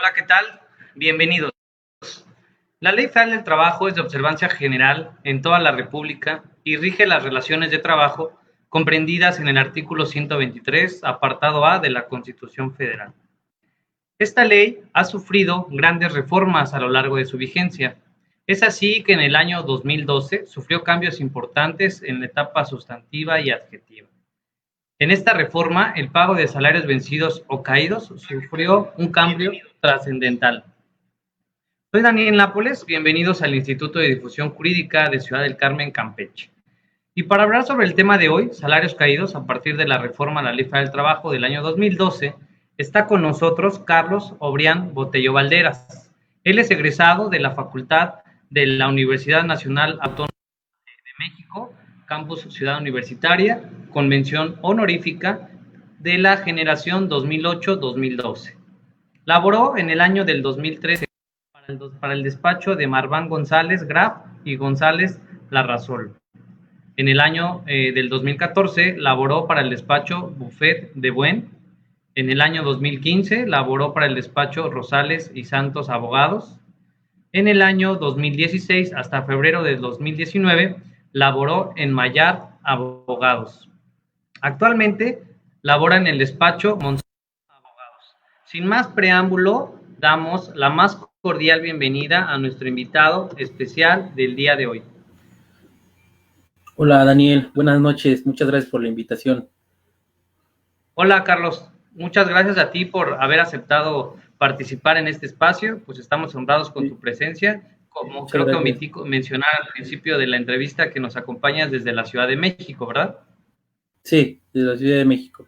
Hola, ¿qué tal? Bienvenidos. La Ley Federal del Trabajo es de observancia general en toda la República y rige las relaciones de trabajo comprendidas en el artículo 123, apartado A de la Constitución Federal. Esta ley ha sufrido grandes reformas a lo largo de su vigencia. Es así que en el año 2012 sufrió cambios importantes en la etapa sustantiva y adjetiva. En esta reforma, el pago de salarios vencidos o caídos sufrió un cambio trascendental. Soy Daniel Nápoles, bienvenidos al Instituto de Difusión Jurídica de Ciudad del Carmen, Campeche. Y para hablar sobre el tema de hoy, salarios caídos a partir de la reforma a la Ley Federal del Trabajo del año 2012, está con nosotros Carlos Obrián Botello Valderas. Él es egresado de la Facultad de la Universidad Nacional Autónoma de México, Campus Ciudad Universitaria, con mención honorífica de la generación 2008-2012. Laboró en el año del 2013 para el despacho de Marván González Graf y González Larrazol. En el año del 2014 laboró para el despacho Buffet de Buen. En el año 2015 laboró para el despacho Rosales y Santos Abogados. En el año 2016 hasta febrero de 2019 laboró en Mayar Abogados. Actualmente labora en el despacho Monsanto Abogados. Sin más preámbulo, damos la más cordial bienvenida a nuestro invitado especial del día de hoy. Hola Daniel, buenas noches, muchas gracias por la invitación. Hola Carlos, muchas gracias a ti por haber aceptado participar en este espacio, pues estamos honrados con tu presencia, como muchas creo gracias. Que omití mencionar al principio de la entrevista que nos acompañas desde la Ciudad de México, ¿verdad? Sí, desde la Ciudad de México.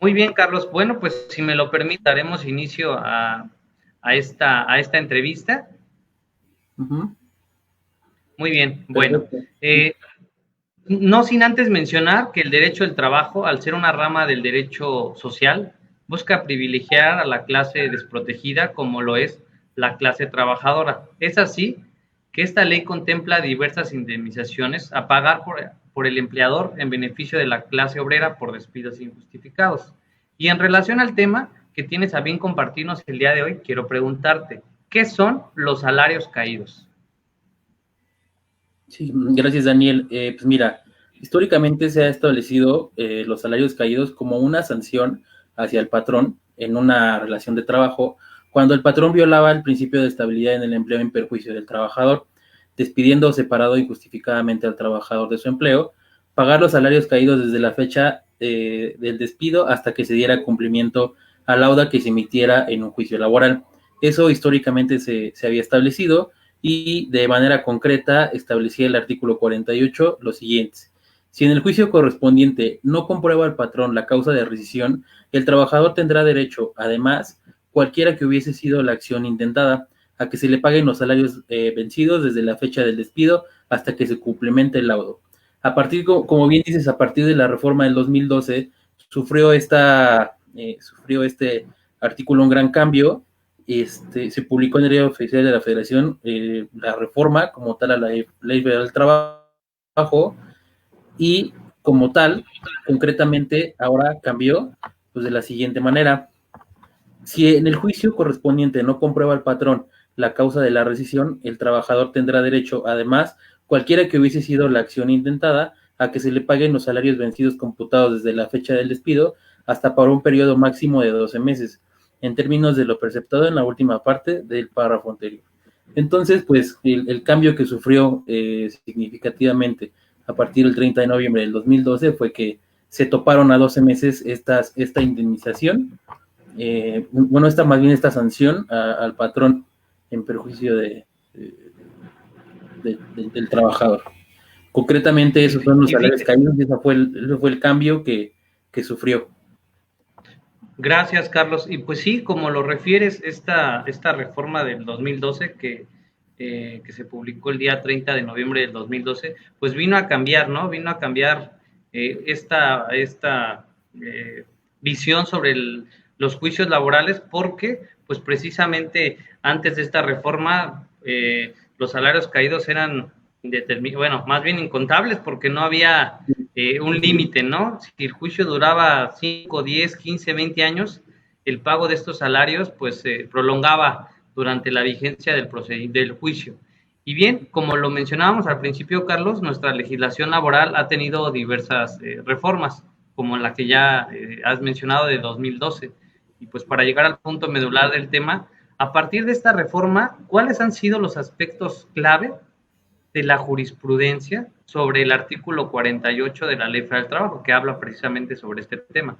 Muy bien, Carlos, bueno, pues si me lo permite, daremos inicio a esta entrevista. Muy bien, bueno, no sin antes mencionar que el derecho del trabajo, al ser una rama del derecho social, busca privilegiar a la clase desprotegida como lo es la clase trabajadora. Es así que esta ley contempla diversas indemnizaciones a pagar por el empleador en beneficio de la clase obrera por despidos injustificados. Y en relación al tema que tienes a bien compartirnos el día de hoy, quiero preguntarte, ¿qué son los salarios caídos? Sí, gracias Daniel. Pues mira, históricamente se ha establecido los salarios caídos como una sanción hacia el patrón en una relación de trabajo cuando el patrón violaba el principio de estabilidad en el empleo en perjuicio del trabajador, despidiendo o separado injustificadamente al trabajador de su empleo, pagar los salarios caídos desde la fecha del despido hasta que se diera cumplimiento a la lauda que se emitiera en un juicio laboral. Eso históricamente se había establecido y de manera concreta establecía el artículo 48 los siguientes. Si en el juicio correspondiente no comprueba el patrón la causa de rescisión, el trabajador tendrá derecho, además, cualquiera que hubiese sido la acción intentada, a que se le paguen los salarios vencidos desde la fecha del despido hasta que se cumplimente el laudo. A partir, como bien dices, a partir de la reforma del 2012, sufrió este artículo un gran cambio. Se publicó en el Diario Oficial de la Federación la reforma como tal a la Ley Federal del Trabajo y como tal, concretamente, ahora cambió pues, de la siguiente manera. Si en el juicio correspondiente no comprueba el patrón la causa de la rescisión, el trabajador tendrá derecho, además, cualquiera que hubiese sido la acción intentada, a que se le paguen los salarios vencidos computados desde la fecha del despido hasta por un periodo máximo de 12 meses, en términos de lo preceptado en la última parte del párrafo anterior. Entonces, pues, el cambio que sufrió significativamente a partir del 30 de noviembre del 2012 fue que se toparon a 12 meses esta indemnización, esta sanción al patrón en perjuicio del trabajador. Concretamente, esos son los salarios caídos y ese fue el cambio que sufrió. Gracias, Carlos. Y pues sí, como lo refieres, esta reforma del 2012 que se publicó el día 30 de noviembre del 2012, pues vino a cambiar, ¿no? Vino a cambiar esta visión sobre los juicios laborales porque, pues precisamente antes de esta reforma, los salarios caídos eran más bien incontables porque no había un límite, ¿no? Si el juicio duraba 5, 10, 15, 20 años, el pago de estos salarios pues se prolongaba durante la vigencia del juicio. Y bien, como lo mencionábamos al principio, Carlos, nuestra legislación laboral ha tenido diversas reformas, como la que ya has mencionado de 2012. Y pues para llegar al punto medular del tema, a partir de esta reforma, ¿cuáles han sido los aspectos clave de la jurisprudencia sobre el artículo 48 de la Ley Federal del Trabajo, que habla precisamente sobre este tema?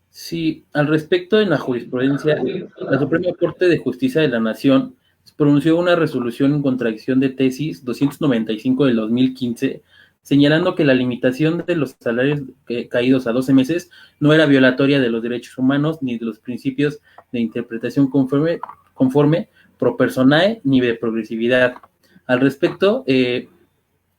Sí, al respecto, en la jurisprudencia, la Suprema Corte de Justicia de la Nación pronunció una resolución en contradicción de tesis 295 del 2015, señalando que la limitación de los salarios caídos a 12 meses no era violatoria de los derechos humanos ni de los principios de interpretación conforme pro personae ni de progresividad. Al respecto,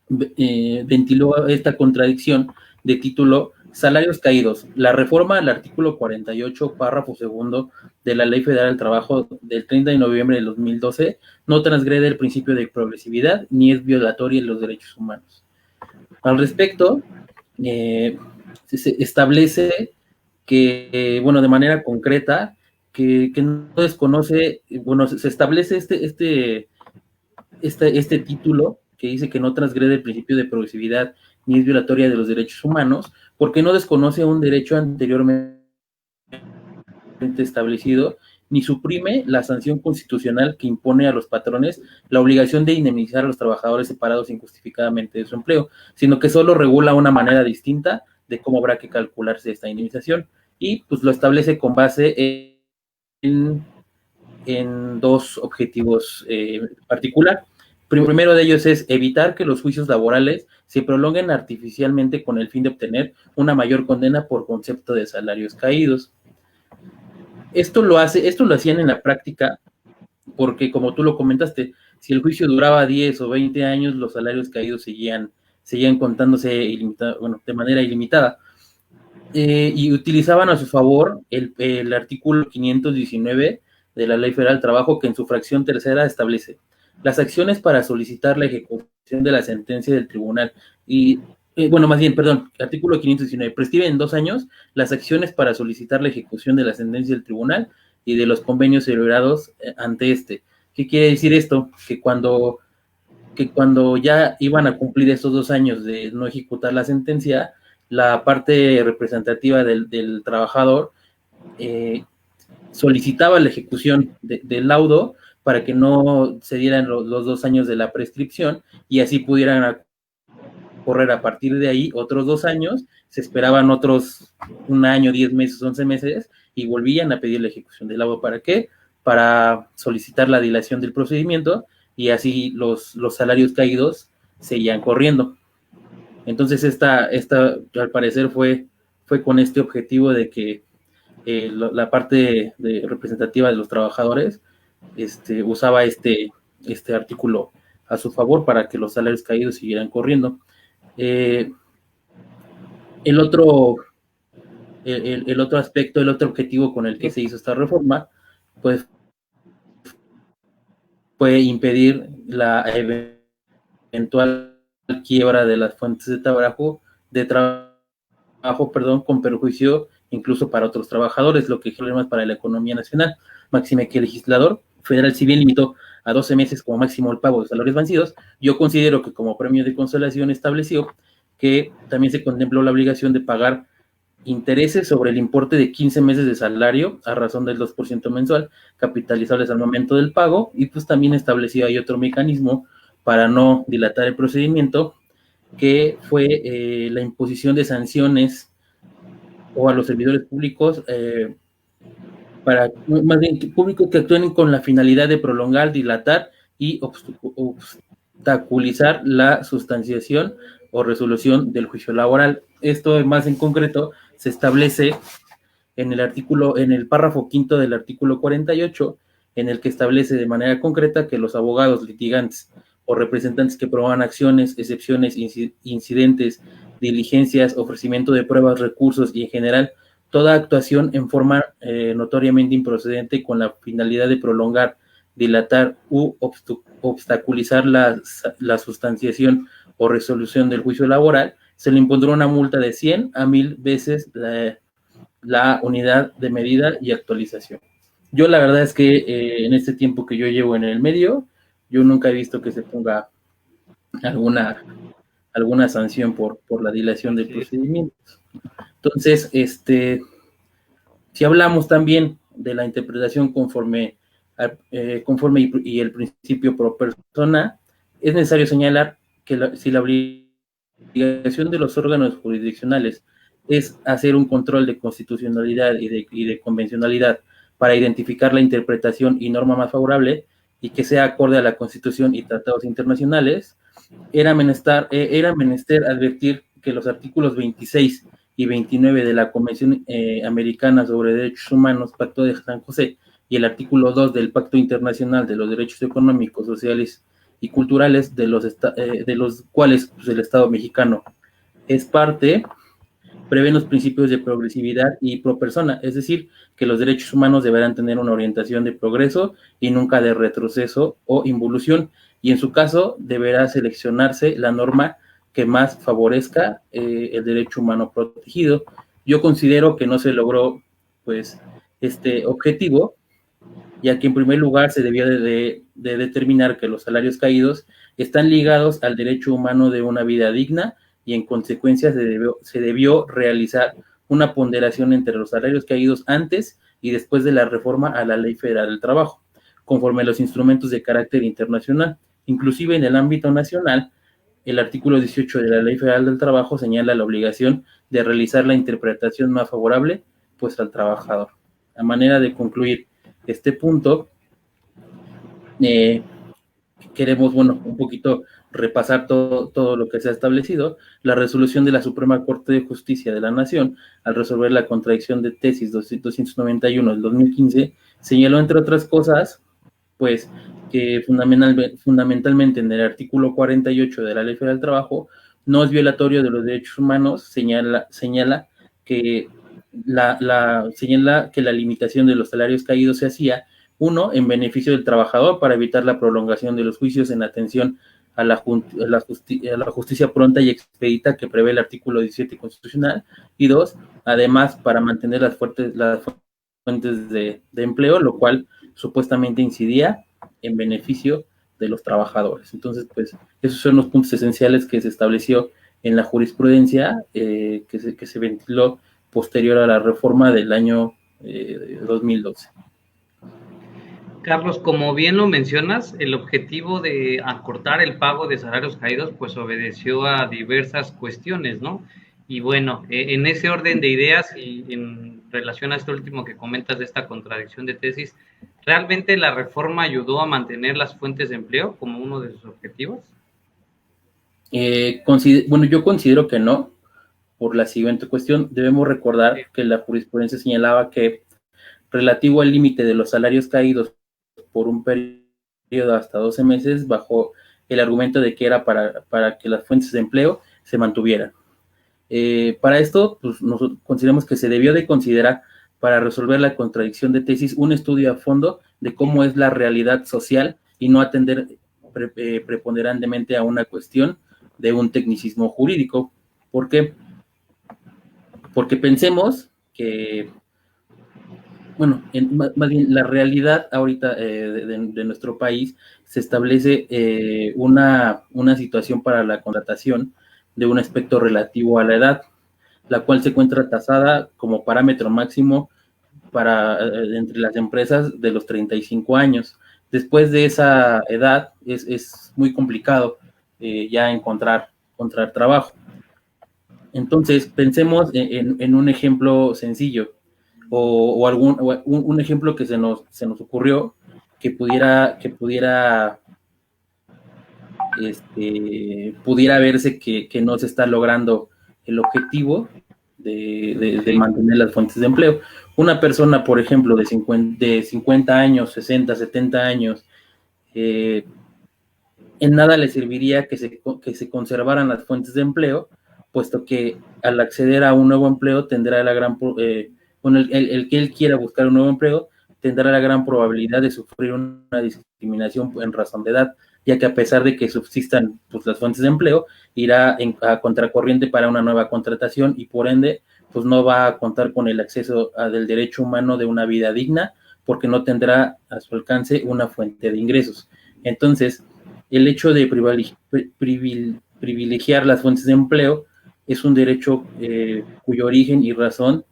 ventiló esta contradicción de título Salarios caídos. La reforma al artículo 48, párrafo segundo de la Ley Federal del Trabajo del 30 de noviembre de 2012 no transgrede el principio de progresividad ni es violatoria de los derechos humanos. Al respecto, se establece que, bueno, de manera concreta, que no desconoce, bueno, se establece este título que dice que no transgrede el principio de progresividad ni es violatoria de los derechos humanos, porque no desconoce un derecho anteriormente establecido, ni suprime la sanción constitucional que impone a los patrones la obligación de indemnizar a los trabajadores separados injustificadamente de su empleo, sino que solo regula una manera distinta de cómo habrá que calcularse esta indemnización, y pues lo establece con base en dos objetivos particular. Primero de ellos es evitar que los juicios laborales se prolonguen artificialmente con el fin de obtener una mayor condena por concepto de salarios caídos. Esto lo hacían en la práctica porque, como tú lo comentaste, si el juicio duraba 10 o 20 años, los salarios caídos seguían contándose de manera ilimitada. Y utilizaban a su favor el artículo 519 de la Ley Federal del Trabajo, que en su fracción tercera establece las acciones para solicitar la ejecución de la sentencia del tribunal artículo 519, prescribe en 2 años las acciones para solicitar la ejecución de la sentencia del tribunal y de los convenios celebrados ante este. ¿Qué quiere decir esto? Que cuando ya iban a cumplir estos 2 años de no ejecutar la sentencia, la parte representativa del trabajador solicitaba la ejecución del laudo para que no se dieran los 2 años de la prescripción y así pudieran correr a partir de ahí otros 2 años, se esperaban otros 1 año, 10 meses, 11 meses y volvían a pedir la ejecución del laudo. ¿Para qué? Para solicitar la dilación del procedimiento y así los salarios caídos seguían corriendo. Entonces esta al parecer fue con este objetivo de que la parte representativa de los trabajadores usaba este artículo a su favor para que los salarios caídos siguieran corriendo. El otro aspecto, el otro objetivo con el que se hizo esta reforma, pues fue impedir la eventual quiebra de las fuentes de trabajo, con perjuicio incluso para otros trabajadores, lo que genera problemas para la economía nacional. Máxime que el legislador federal, si bien limitó a 12 meses como máximo el pago de salarios vencidos, yo considero que como premio de consolación estableció que también se contempló la obligación de pagar intereses sobre el importe de 15 meses de salario a razón del 2% mensual, capitalizables al momento del pago, y pues también estableció ahí otro mecanismo para no dilatar el procedimiento, que fue la imposición de sanciones o a los servidores públicos más bien públicos que actúen con la finalidad de prolongar, dilatar y obstaculizar la sustanciación o resolución del juicio laboral. Esto más en concreto se establece en el párrafo quinto del artículo 48, en el que establece de manera concreta que los abogados litigantes o representantes que promuevan acciones, excepciones, incidentes, diligencias, ofrecimiento de pruebas, recursos y en general toda actuación en forma notoriamente improcedente con la finalidad de prolongar, dilatar u obstaculizar la sustanciación o resolución del juicio laboral, se le impondrá una multa de 100 a 1000 veces la unidad de medida y actualización. Yo la verdad es que en este tiempo que yo llevo en el medio, yo nunca he visto que se ponga alguna sanción por la dilación del procedimiento. Entonces, si hablamos también de la interpretación conforme y el principio pro persona, es necesario señalar que si la obligación de los órganos jurisdiccionales es hacer un control de constitucionalidad y de convencionalidad para identificar la interpretación y norma más favorable y que sea acorde a la Constitución y tratados internacionales, era menester advertir que los artículos 26 y 29 de la Convención Americana sobre Derechos Humanos, Pacto de San José, y el artículo 2 del Pacto Internacional de los Derechos Económicos, Sociales y Culturales, de los cuales pues, el Estado mexicano es parte, prevén los principios de progresividad y pro persona, es decir, que los derechos humanos deberán tener una orientación de progreso y nunca de retroceso o involución, y en su caso deberá seleccionarse la norma que más favorezca el derecho humano protegido. Yo considero que no se logró pues este objetivo, ya que en primer lugar se debió de determinar que los salarios caídos están ligados al derecho humano de una vida digna y en consecuencia se debió realizar una ponderación entre los salarios caídos antes y después de la reforma a la Ley Federal del Trabajo, conforme a los instrumentos de carácter internacional. Inclusive en el ámbito nacional, el artículo 18 de la Ley Federal del Trabajo señala la obligación de realizar la interpretación más favorable pues al trabajador. A manera de concluir este punto, queremos, un poquito repasar todo lo que se ha establecido. La resolución de la Suprema Corte de Justicia de la Nación, al resolver la contradicción de tesis 291 del 2015, señaló, entre otras cosas, pues, que fundamentalmente en el artículo 48 de la Ley Federal del Trabajo no es violatorio de los derechos humanos, señala que la limitación de los salarios caídos se hacía, uno, en beneficio del trabajador para evitar la prolongación de los juicios en atención a la justicia pronta y expedita que prevé el artículo 17 constitucional, y dos, además, para mantener las fuentes de empleo, lo cual supuestamente incidía en beneficio de los trabajadores. Entonces, pues, esos son los puntos esenciales que se estableció en la jurisprudencia que se ventiló posterior a la reforma del año 2012. Carlos, como bien lo mencionas, el objetivo de acortar el pago de salarios caídos pues obedeció a diversas cuestiones, ¿no? Y bueno, en ese orden de ideas y en relación a esto último que comentas de esta contradicción de tesis, ¿realmente la reforma ayudó a mantener las fuentes de empleo como uno de sus objetivos? Yo considero que no, por la siguiente cuestión. Debemos recordar que la jurisprudencia señalaba que relativo al límite de los salarios caídos por un periodo hasta 12 meses, bajo el argumento de que era para que las fuentes de empleo se mantuvieran. Para esto, pues, nosotros consideramos que se debió de considerar, para resolver la contradicción de tesis, un estudio a fondo de cómo es la realidad social y no atender preponderantemente a una cuestión de un tecnicismo jurídico. ¿Por qué? Porque pensemos que, más bien la realidad ahorita de nuestro país se establece una situación para la contratación de un aspecto relativo a la edad, la cual se encuentra tasada como parámetro máximo entre las empresas de los 35 años. Después de esa edad es muy complicado ya encontrar trabajo. Entonces, pensemos en un ejemplo sencillo o un ejemplo que se nos ocurrió que pudiera verse que no se está logrando el objetivo de mantener las fuentes de empleo. Una persona, por ejemplo, de 50 años, 60, 70 años, en nada le serviría que se conservaran las fuentes de empleo, puesto que al acceder a un nuevo empleo tendrá el que él quiera buscar un nuevo empleo, tendrá la gran probabilidad de sufrir una discriminación en razón de edad, ya que a pesar de que subsistan pues, las fuentes de empleo, irá a contracorriente para una nueva contratación y por ende pues no va a contar con el acceso del derecho humano de una vida digna, porque no tendrá a su alcance una fuente de ingresos. Entonces, el hecho de privilegiar las fuentes de empleo es un derecho cuyo origen y razón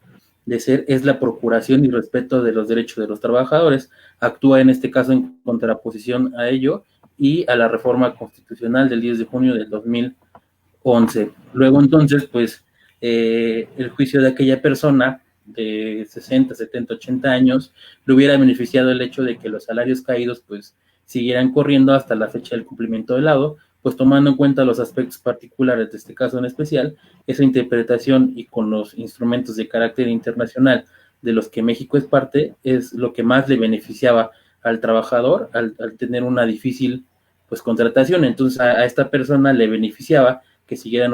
de ser es la procuración y respeto de los derechos de los trabajadores. Actúa en este caso en contraposición a ello y a la reforma constitucional del 10 de junio del 2011. Luego entonces, pues, el juicio de aquella persona de 60, 70, 80 años le hubiera beneficiado el hecho de que los salarios caídos, pues, siguieran corriendo hasta la fecha del cumplimiento del laudo, pues tomando en cuenta los aspectos particulares de este caso en especial, esa interpretación y con los instrumentos de carácter internacional de los que México es parte, es lo que más le beneficiaba al trabajador al tener una difícil pues contratación. Entonces a esta persona le beneficiaba que siguieran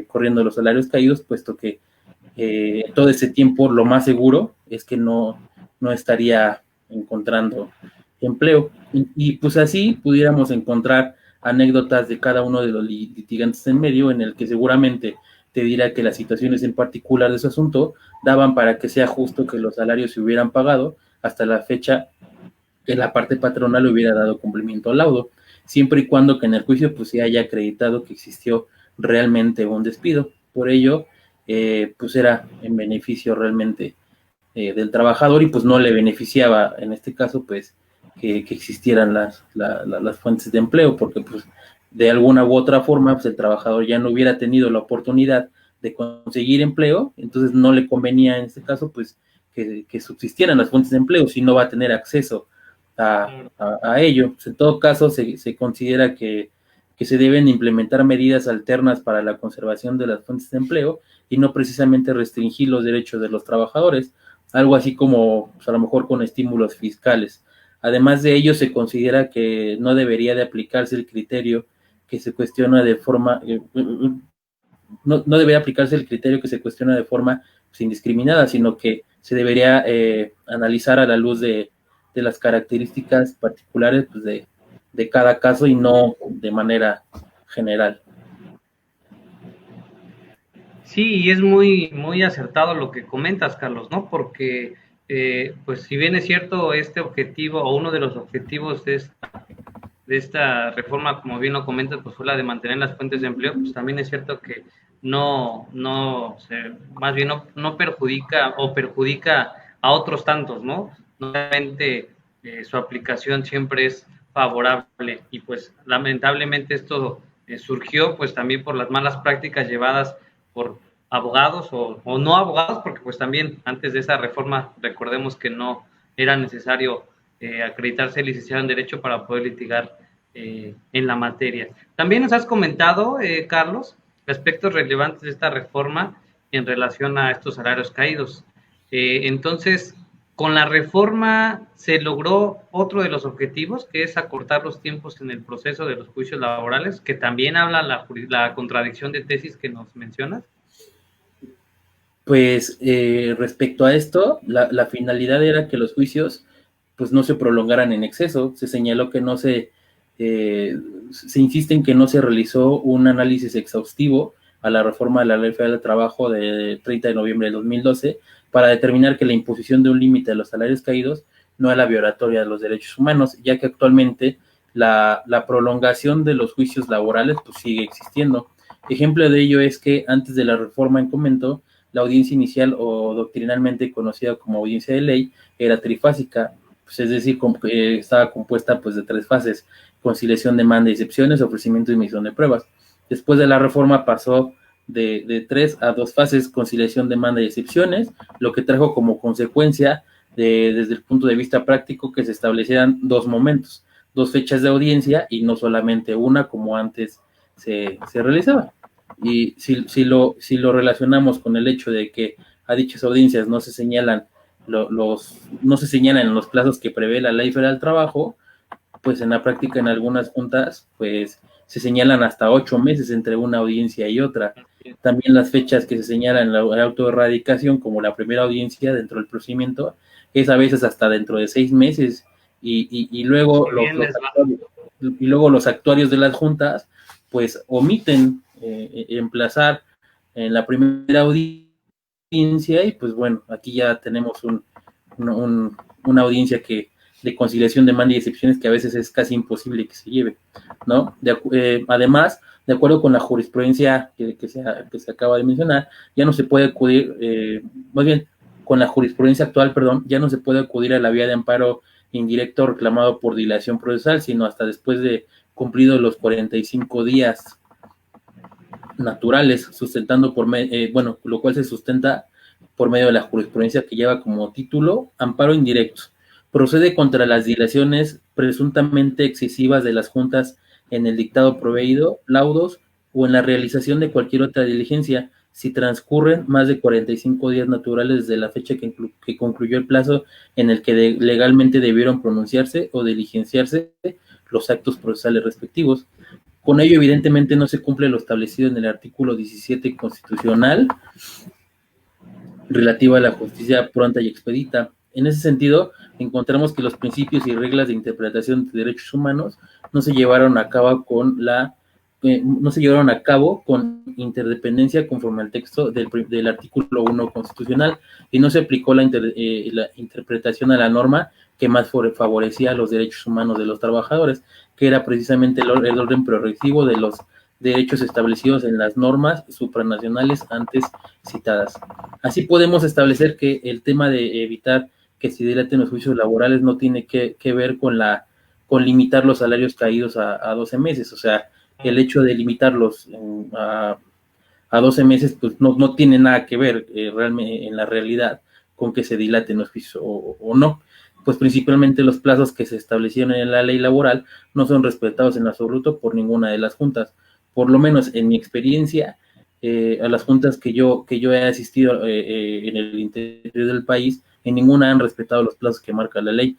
corriendo los salarios caídos, puesto que todo ese tiempo lo más seguro es que no estaría encontrando empleo. Y pues así pudiéramos encontrar anécdotas de cada uno de los litigantes en medio, en el que seguramente te dirá que las situaciones en particular de su asunto daban para que sea justo que los salarios se hubieran pagado hasta la fecha que la parte patronal hubiera dado cumplimiento al laudo, siempre y cuando que en el juicio pues se haya acreditado que existió realmente un despido. Por ello, pues era en beneficio realmente del trabajador y pues no le beneficiaba en este caso pues que existieran las fuentes de empleo, porque pues de alguna u otra forma pues el trabajador ya no hubiera tenido la oportunidad de conseguir empleo, entonces no le convenía en este caso pues que subsistieran las fuentes de empleo si no va a tener acceso a ello. Pues en todo caso se considera que se deben implementar medidas alternas para la conservación de las fuentes de empleo y no precisamente restringir los derechos de los trabajadores, algo así como pues, a lo mejor con estímulos fiscales. Además de ello, se considera que no debería de aplicarse el criterio que se cuestiona de forma, no debería aplicarse el criterio que se cuestiona de forma pues, indiscriminada, sino que se debería analizar a la luz de las características particulares pues, de cada caso y no de manera general. Sí, y es muy, muy acertado lo que comentas, Carlos, ¿no? Porque, pues, si bien es cierto, este objetivo o uno de los objetivos de esta reforma, como bien lo comentas, pues fue la de mantener las fuentes de empleo, pues también es cierto que más bien no perjudica o perjudica a otros tantos, ¿no? Normalmente su aplicación siempre es favorable y pues lamentablemente esto surgió pues también por las malas prácticas llevadas por abogados o no abogados, porque pues también antes de esa reforma recordemos que no era necesario acreditarse licenciado en Derecho para poder litigar en la materia. También nos has comentado, Carlos, aspectos relevantes de esta reforma en relación a estos salarios caídos. Entonces, con la reforma se logró otro de los objetivos, que es acortar los tiempos en el proceso de los juicios laborales, que también habla la contradicción de tesis que nos mencionas. Pues respecto a esto, la finalidad era que los juicios pues no se prolongaran en exceso. Se señaló que se insiste en que no se realizó un análisis exhaustivo a la reforma de la Ley Federal del Trabajo de 30 de noviembre de 2012 para determinar que la imposición de un límite a los salarios caídos no era violatoria de los derechos humanos, ya que actualmente la prolongación de los juicios laborales pues sigue existiendo. Ejemplo de ello es que antes de la reforma en comento, la audiencia inicial o doctrinalmente conocida como audiencia de ley era trifásica, pues es decir, estaba compuesta pues de 3 fases: conciliación, demanda y excepciones, ofrecimiento y emisión de pruebas. Después de la reforma pasó de 3 a 2 fases: conciliación, demanda y excepciones, lo que trajo como consecuencia desde el punto de vista práctico que se establecieran 2 momentos, 2 fechas de audiencia y no solamente una como antes se realizaba. Y si lo relacionamos con el hecho de que a dichas audiencias no se señalan no se señalan en los plazos que prevé la Ley Federal del Trabajo, pues en la práctica en algunas juntas pues se señalan hasta 8 meses entre una audiencia y otra. También las fechas que se señalan en la autoerradicación como la primera audiencia dentro del procedimiento es a veces hasta dentro de 6 meses y luego los actuarios de las juntas pues omiten emplazar en la primera audiencia audiencia y pues bueno, aquí ya tenemos una audiencia que de conciliación, demanda y excepciones que a veces es casi imposible que se lleve, ¿no? Además, de acuerdo con la jurisprudencia que se acaba de mencionar, ya no se puede acudir, más bien, con la jurisprudencia actual, perdón, ya no se puede acudir a la vía de amparo indirecto reclamado por dilación procesal, sino hasta después de cumplidos los 45 días naturales, sustentando bueno, lo cual se sustenta por medio de la jurisprudencia que lleva como título amparo indirecto. Procede contra las dilaciones presuntamente excesivas de las juntas en el dictado proveído, laudos o en la realización de cualquier otra diligencia, si transcurren más de 45 días naturales desde la fecha que concluyó el plazo en el que legalmente debieron pronunciarse o diligenciarse los actos procesales respectivos. Con ello, evidentemente, no se cumple lo establecido en el artículo 17 constitucional relativo a la justicia pronta y expedita. En ese sentido, encontramos que los principios y reglas de interpretación de derechos humanos no se llevaron a cabo con interdependencia conforme al texto del artículo 1 constitucional y no se aplicó la interpretación a la norma que más favorecía los derechos humanos de los trabajadores, que era precisamente el orden progresivo de los derechos establecidos en las normas supranacionales antes citadas. Así podemos establecer que el tema de evitar que se dilaten los juicios laborales no tiene que ver con limitar los salarios caídos a 12 meses, o sea, el hecho de limitarlos a 12 meses pues no tiene nada que ver realmente en la realidad con que se dilaten los juicios o no, pues principalmente los plazos que se establecieron en la ley laboral no son respetados en absoluto por ninguna de las juntas, por lo menos en mi experiencia, a las juntas que yo he asistido en el interior del país, en ninguna han respetado los plazos que marca la ley,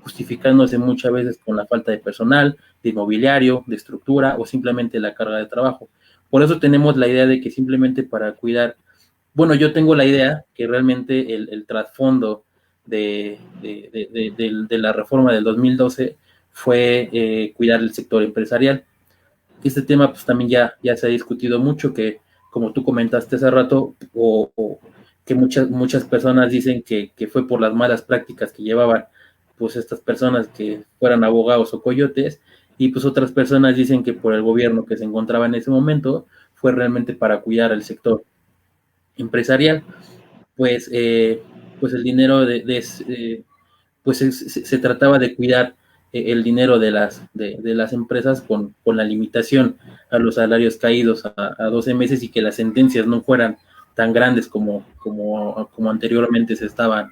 justificándose muchas veces con la falta de personal, de inmobiliario, de estructura o simplemente la carga de trabajo. Por eso tenemos la idea de que simplemente para cuidar, bueno, yo tengo la idea que realmente el trasfondo de la reforma del 2012 fue cuidar el sector empresarial. Este tema pues también ya se ha discutido mucho, que como tú comentaste hace rato, o que muchas personas dicen que fue por las malas prácticas que llevaban pues estas personas que fueran abogados o coyotes, y pues otras personas dicen que por el gobierno que se encontraba en ese momento fue realmente para cuidar el sector empresarial, pues el dinero pues se trataba de cuidar el dinero de las empresas con la limitación a los salarios caídos a 12 meses y que las sentencias no fueran tan grandes como anteriormente se estaban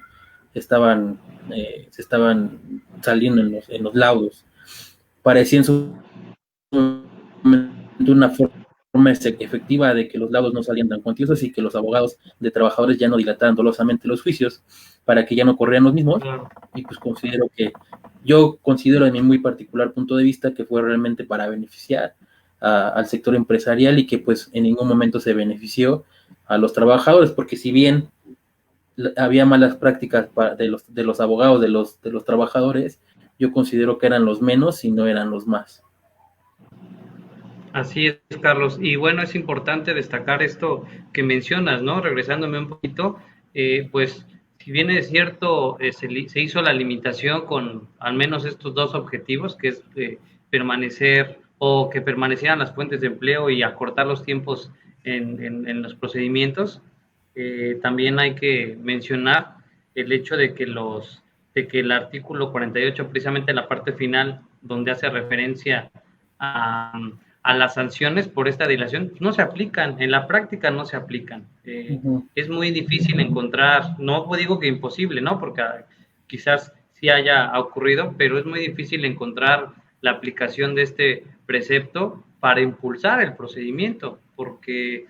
saliendo en los laudos. Parecía en su momento una forma efectiva de que los laudos no salían tan cuantiosos y que los abogados de trabajadores ya no dilataran dolosamente los juicios para que ya no corrieran los mismos. Y pues yo considero en mi muy particular punto de vista que fue realmente para beneficiar al sector empresarial y que pues en ningún momento se benefició a los trabajadores, porque si bien había malas prácticas de los abogados, de los trabajadores, yo considero que eran los menos y no eran los más. Así es, Carlos. Y bueno, es importante destacar esto que mencionas, ¿no? Regresándome un poquito, pues si bien es cierto, se hizo la limitación con al menos estos dos objetivos, que es permanecer o que permanecieran las fuentes de empleo y acortar los tiempos en los procedimientos, también hay que mencionar el hecho de que el artículo 48, precisamente la parte final, donde hace referencia a las sanciones por esta dilación, no se aplican, en la práctica no se aplican. Es muy difícil encontrar, no digo que imposible, ¿no? Porque quizás sí haya ocurrido, pero es muy difícil encontrar la aplicación de este precepto para impulsar el procedimiento, porque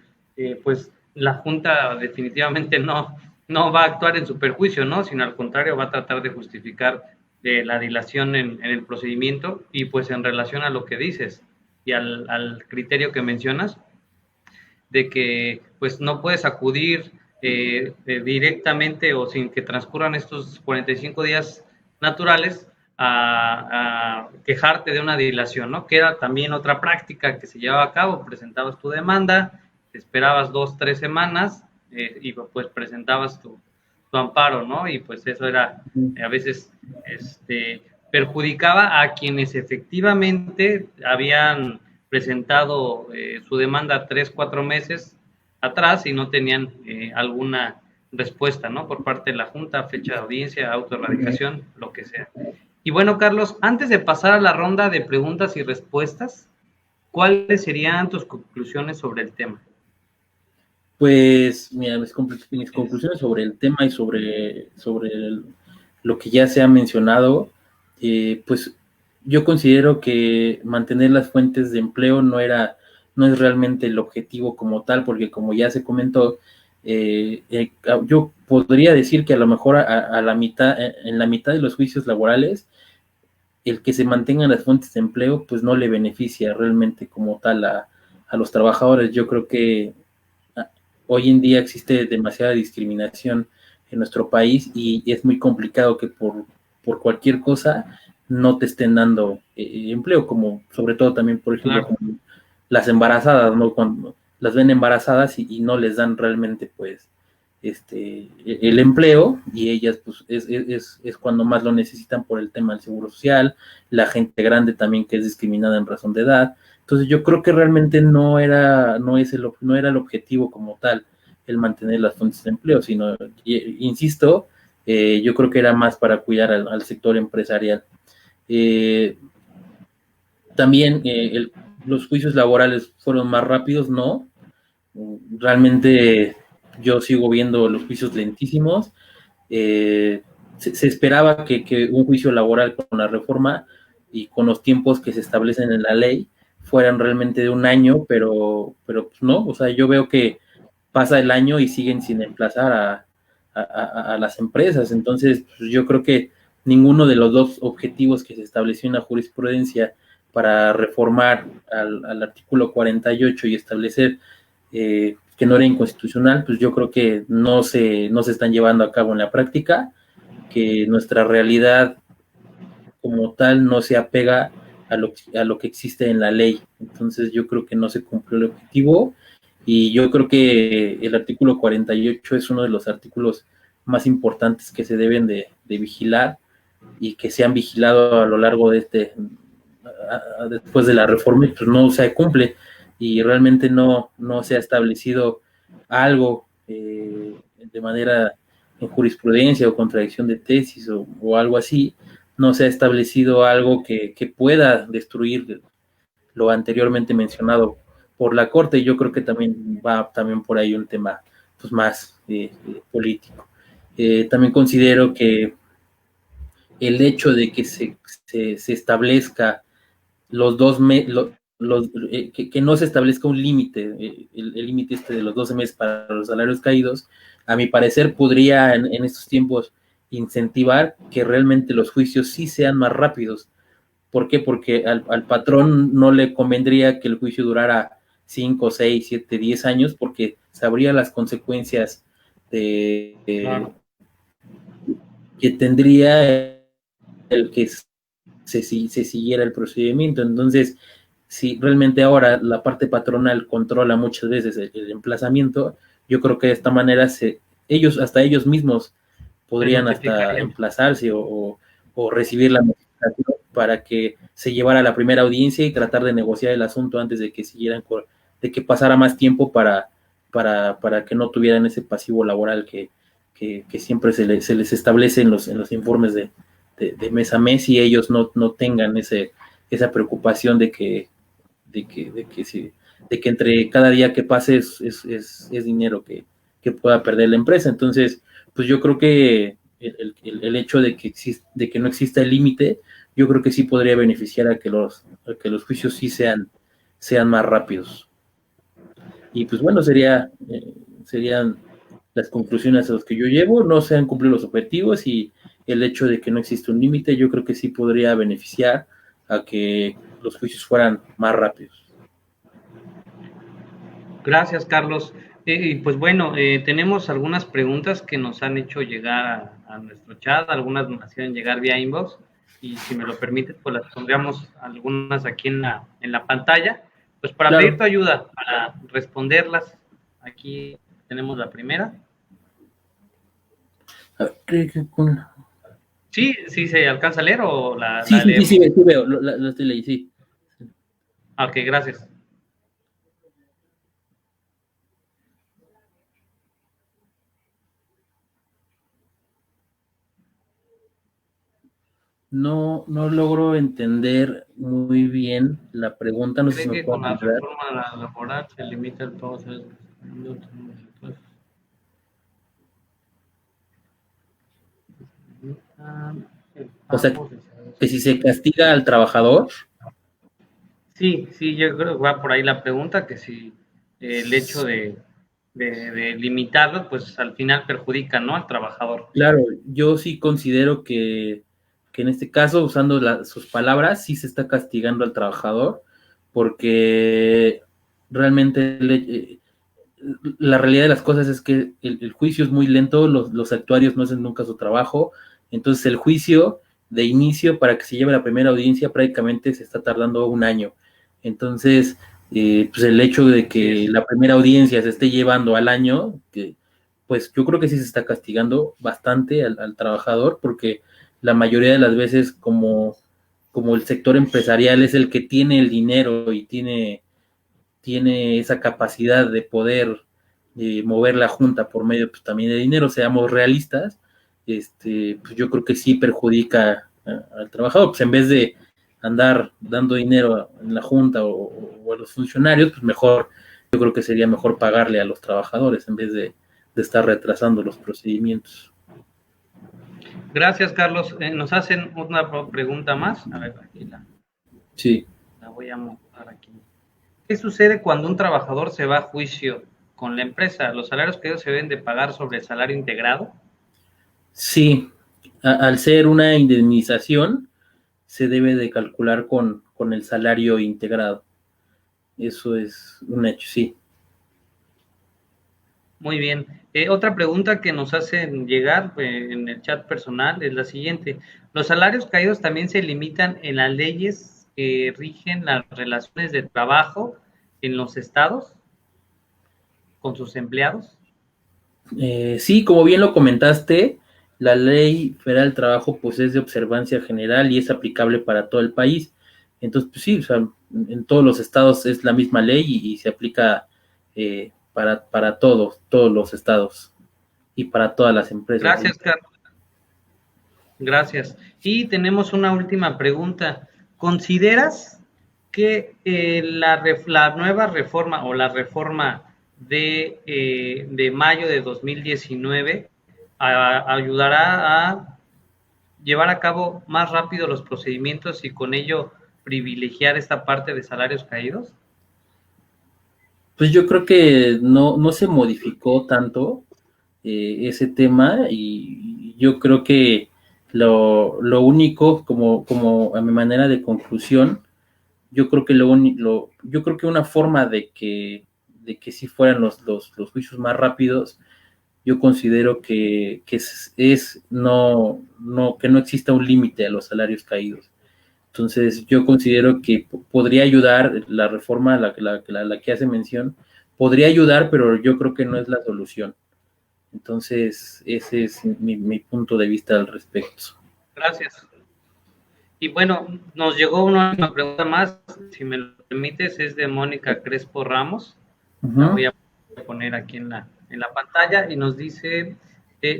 pues la Junta definitivamente no va a actuar en su perjuicio, ¿no? Sino al contrario, va a tratar de justificar la dilación en el procedimiento y pues en relación a lo que dices y al criterio que mencionas, de que pues no puedes acudir directamente o sin que transcurran estos 45 días naturales a quejarte de una dilación, ¿no? Que era también otra práctica que se llevaba a cabo, presentabas tu demanda, esperabas 2-3 semanas y pues presentabas tu amparo, ¿no? Y pues eso era a veces perjudicaba a quienes efectivamente habían presentado su demanda 3-4 meses atrás y no tenían alguna respuesta, ¿no? Por parte de la Junta, fecha de audiencia, autorradicación, lo que sea. Y bueno, Carlos, antes de pasar a la ronda de preguntas y respuestas, ¿cuáles serían tus conclusiones sobre el tema? Pues, mira, mis conclusiones sobre el tema y lo que ya se ha mencionado, pues yo considero que mantener las fuentes de empleo no es realmente el objetivo como tal, porque como ya se comentó, yo podría decir que a lo mejor a la mitad, en la mitad de los juicios laborales, el que se mantengan las fuentes de empleo, pues no le beneficia realmente como tal a los trabajadores. Yo creo que hoy en día existe demasiada discriminación en nuestro país y es muy complicado que por cualquier cosa no te estén dando empleo, como sobre todo también, por ejemplo, Claro. como las embarazadas, ¿no? Cuando las ven embarazadas y no les dan realmente, pues, el empleo, y ellas, pues, es cuando más lo necesitan por el tema del seguro social, la gente grande también que es discriminada en razón de edad. Entonces yo creo que realmente no era el objetivo como tal el mantener las fuentes de empleo, sino, insisto, yo creo que era más para cuidar al sector empresarial. También los juicios laborales fueron más rápidos, ¿no? Realmente yo sigo viendo los juicios lentísimos. Se esperaba que un juicio laboral con la reforma y con los tiempos que se establecen en la ley fueran realmente de un año, pero pues no, o sea, yo veo que pasa el año y siguen sin emplazar a las empresas. Entonces, pues yo creo que ninguno de los dos objetivos que se estableció en la jurisprudencia para reformar al artículo 48 y establecer que no era inconstitucional, pues yo creo que no se están llevando a cabo en la práctica, que nuestra realidad como tal no se apega a lo que existe en la ley. Entonces yo creo que no se cumplió el objetivo y yo creo que el artículo 48 es uno de los artículos más importantes que se deben de vigilar y que se han vigilado a lo largo de después de la reforma, pues no se cumple y realmente no se ha establecido algo de manera en jurisprudencia o contradicción de tesis o algo así, no se ha establecido algo que pueda destruir lo anteriormente mencionado por la Corte. Yo creo que también va también por ahí un tema pues más político. También considero que el hecho de que se establezca los dos meses, que no se establezca un límite, el límite de los 12 meses para los salarios caídos, a mi parecer podría en estos tiempos incentivar que realmente los juicios sí sean más rápidos. ¿Por qué? Porque al patrón no le convendría que el juicio durara 5, 6, 7, 10 años porque sabría las consecuencias Claro. que tendría el que se siguiera el procedimiento. Entonces, si realmente ahora la parte patronal controla muchas veces el emplazamiento, yo creo que de esta manera hasta ellos mismos Se podrían hasta notificarían. emplazarse o recibir la notificación para que se llevara a la primera audiencia y tratar de negociar el asunto antes de que de que pasara más tiempo para que no tuvieran ese pasivo laboral que siempre se les establece en los informes de mes a mes y ellos no tengan esa preocupación de que entre cada día que pase es dinero que pueda perder la empresa. Entonces, pues yo creo que el hecho de que no exista el límite, yo creo que sí podría beneficiar a que los juicios sí sean más rápidos. Y pues bueno, serían las conclusiones a las que yo llevo. No se han cumplido los objetivos y el hecho de que no existe un límite, yo creo que sí podría beneficiar a que los juicios fueran más rápidos. Gracias, Carlos. Y pues bueno, tenemos algunas preguntas que nos han hecho llegar a nuestro chat, algunas nos hacían llegar vía inbox, y si me lo permites, pues las pondríamos algunas aquí en la pantalla, pues para pedir Claro. tu ayuda, para responderlas aquí tenemos la primera. A ver, Sí, sí se alcanza a leer o la sí, leemos. sí, veo, lo estoy leyendo, sí. Ok, gracias. No logro entender muy bien la pregunta, no sé si ¿Cree me que con pueden la ayudar. reforma laboral se limita el pago? O sea, que si se castiga al trabajador. Sí, sí, yo creo que va por ahí la pregunta, que si el hecho de limitarlo, pues al final perjudica, ¿no?, al trabajador. Claro, yo sí considero que en este caso, usando sus palabras, sí se está castigando al trabajador, porque realmente la realidad de las cosas es que el juicio es muy lento, los actuarios no hacen nunca su trabajo, entonces el juicio de inicio para que se lleve la primera audiencia prácticamente se está tardando un año. Entonces, pues el hecho de que la primera audiencia se esté llevando al año, pues yo creo que sí se está castigando bastante al trabajador, porque la mayoría de las veces como el sector empresarial es el que tiene el dinero y tiene esa capacidad de poder mover la junta por medio pues, también de dinero, seamos realistas, pues yo creo que sí perjudica al trabajador, pues en vez de andar dando dinero en la junta o a los funcionarios, pues mejor, yo creo que sería mejor pagarle a los trabajadores en vez de estar retrasando los procedimientos. Gracias, Carlos. Nos hacen una pregunta más. A ver, aquí Sí. la voy a mostrar aquí. ¿Qué sucede cuando un trabajador se va a juicio con la empresa? ¿Los salarios que ellos se deben de pagar sobre el salario integrado? Sí, al ser una indemnización, se debe de calcular con el salario integrado. Eso es un hecho, sí. Muy bien. Otra pregunta que nos hacen llegar en el chat personal es la siguiente. ¿Los salarios caídos también se limitan en las leyes que rigen las relaciones de trabajo en los estados con sus empleados? Sí, como bien lo comentaste, la Ley Federal del Trabajo pues es de observancia general y es aplicable para todo el país. Entonces, pues sí, o sea, en todos los estados es la misma ley y se aplica para todos los estados y para todas las empresas. Gracias, Carlos. Gracias. Y tenemos una última pregunta. ¿Consideras que la nueva reforma o la reforma de mayo de 2019 ayudará a llevar a cabo más rápido los procedimientos y con ello privilegiar esta parte de salarios caídos? Pues yo creo que no se modificó tanto ese tema y yo creo que lo único, como a mi manera de conclusión, yo creo que yo creo que una forma de que si fueran los juicios más rápidos, yo considero que que no exista un límite a los salarios caídos. Entonces, yo considero que podría ayudar la reforma a la que hace mención, podría ayudar, pero yo creo que no es la solución. Entonces, ese es mi punto de vista al respecto. Gracias. Y bueno, nos llegó una última pregunta más, si me lo permites, es de Mónica Crespo Ramos. La voy a poner aquí en la pantalla y nos dice,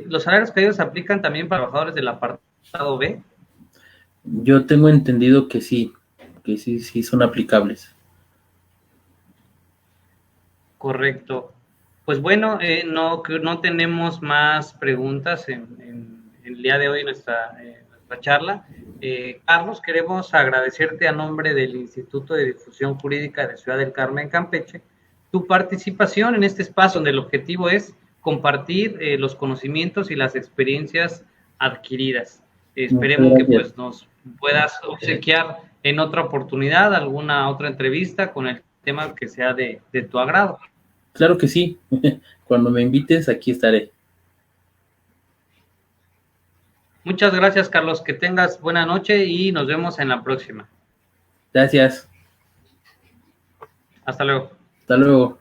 ¿los salarios caídos se aplican también para trabajadores del apartado B? Yo tengo entendido que sí son aplicables. Correcto. Pues bueno, no tenemos más preguntas en el día de hoy en nuestra charla. Carlos, queremos agradecerte a nombre del Instituto de Difusión Jurídica de Ciudad del Carmen, Campeche, tu participación en este espacio donde el objetivo es compartir los conocimientos y las experiencias adquiridas. Esperemos que pues nos puedas obsequiar en otra oportunidad alguna otra entrevista con el tema que sea de tu agrado. Claro que sí. Cuando me invites, aquí estaré. Muchas gracias, Carlos. Que tengas buena noche y nos vemos en la próxima. Gracias. Hasta luego. Hasta luego.